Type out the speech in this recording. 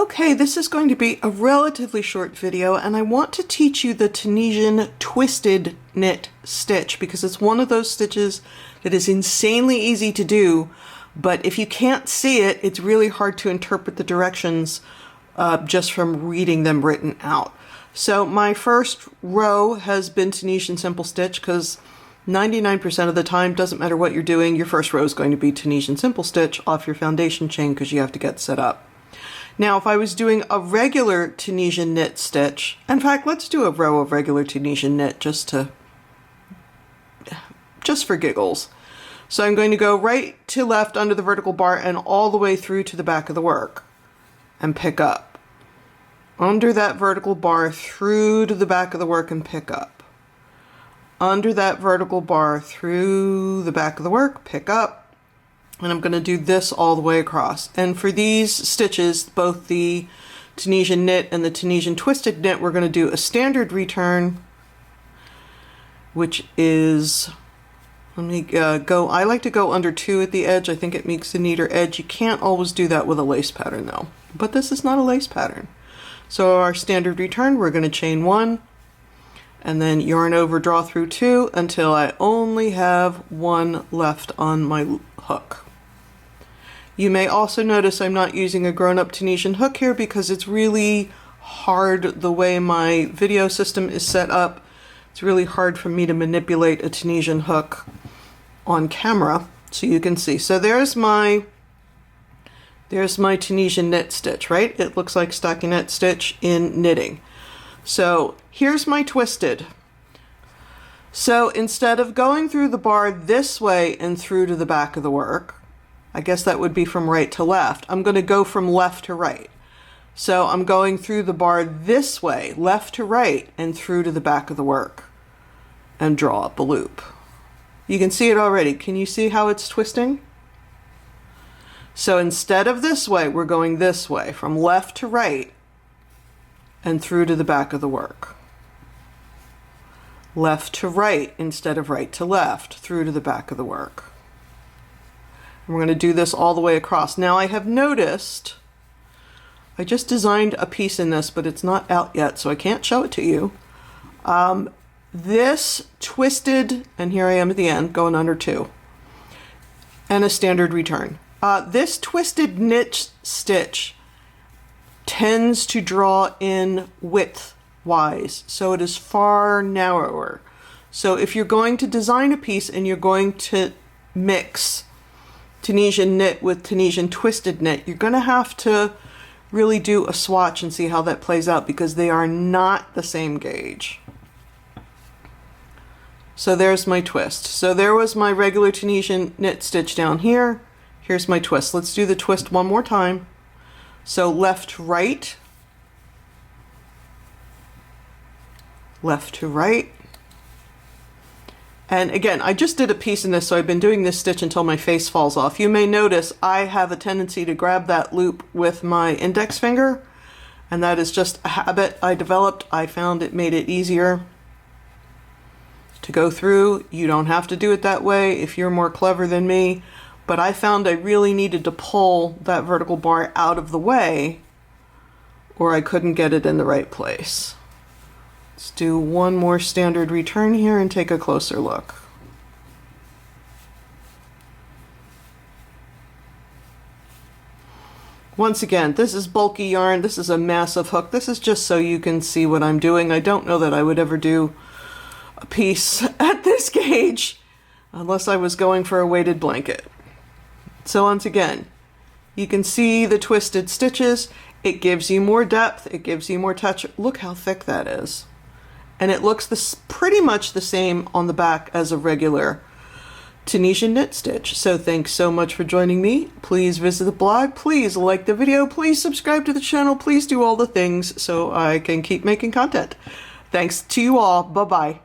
Okay, this is going to be a relatively short video, and I want to teach you the Tunisian Twisted Knit Stitch because it's one of those stitches that is insanely easy to do, but if you can't see it, it's really hard to interpret the directions just from reading them written out. So my first row has been Tunisian Simple Stitch because 99% of the time, doesn't matter what you're doing, your first row is going to be Tunisian Simple Stitch off your foundation chain because you have to get set up. Now, if I was doing a regular Tunisian knit stitch, in fact, let's do a row of regular Tunisian knit just for giggles. So I'm going to go right to left under the vertical bar and all the way through to the back of the work and pick up. Under that vertical bar through to the back of the work and pick up. Under that vertical bar through the back of the work, pick up. And I'm going to do this all the way across. And for these stitches, both the Tunisian knit and the Tunisian twisted knit, we're going to do a standard return, which is, let me go, I like to go under 2 at the edge. I think it makes a neater edge. You can't always do that with a lace pattern though, but this is not a lace pattern. So our standard return, we're going to chain 1 and then yarn over, draw through 2 until I only have 1 left on my hook. You may also notice I'm not using a grown-up Tunisian hook here because it's really hard the way my video system is set up. It's really hard for me to manipulate a Tunisian hook on camera so you can see. So there's my Tunisian knit stitch, right? It looks like stockinette stitch in knitting. So here's my twisted. So instead of going through the bar this way and through to the back of the work, I guess that would be from right to left, I'm going to go from left to right. So I'm going through the bar this way, left to right, and through to the back of the work, and draw up a loop. You can see it already. Can you see how it's twisting? So instead of this way, we're going this way, from left to right, and through to the back of the work. Left to right instead of right to left, through to the back of the work. We're going to do this all the way across. Now I have noticed, I just designed a piece in this, but it's not out yet, so I can't show it to you. This twisted, and here I am at the end, going under 2, and a standard return. This twisted knit stitch tends to draw in width-wise, so it is far narrower. So if you're going to design a piece and you're going to mix Tunisian knit with Tunisian twisted knit, you're going to have to really do a swatch and see how that plays out because they are not the same gauge. So there's my twist. So there was my regular Tunisian knit stitch down here. Here's my twist. Let's do the twist one more time. So left to right, left to right. And again, I just did a piece in this, so I've been doing this stitch until my face falls off. You may notice I have a tendency to grab that loop with my index finger, and that is just a habit I developed. I found it made it easier to go through. You don't have to do it that way if you're more clever than me, but I found I really needed to pull that vertical bar out of the way or I couldn't get it in the right place. Let's do one more standard return here and take a closer look. Once again, this is bulky yarn. This is a massive hook. This is just so you can see what I'm doing. I don't know that I would ever do a piece at this gauge unless I was going for a weighted blanket. So once again, you can see the twisted stitches. It gives you more depth. It gives you more touch. Look how thick that is. And it looks pretty much the same on the back as a regular Tunisian knit stitch. So thanks so much for joining me. Please visit the blog. Please like the video. Please subscribe to the channel. Please do all the things so I can keep making content. Thanks to you all. Bye-bye.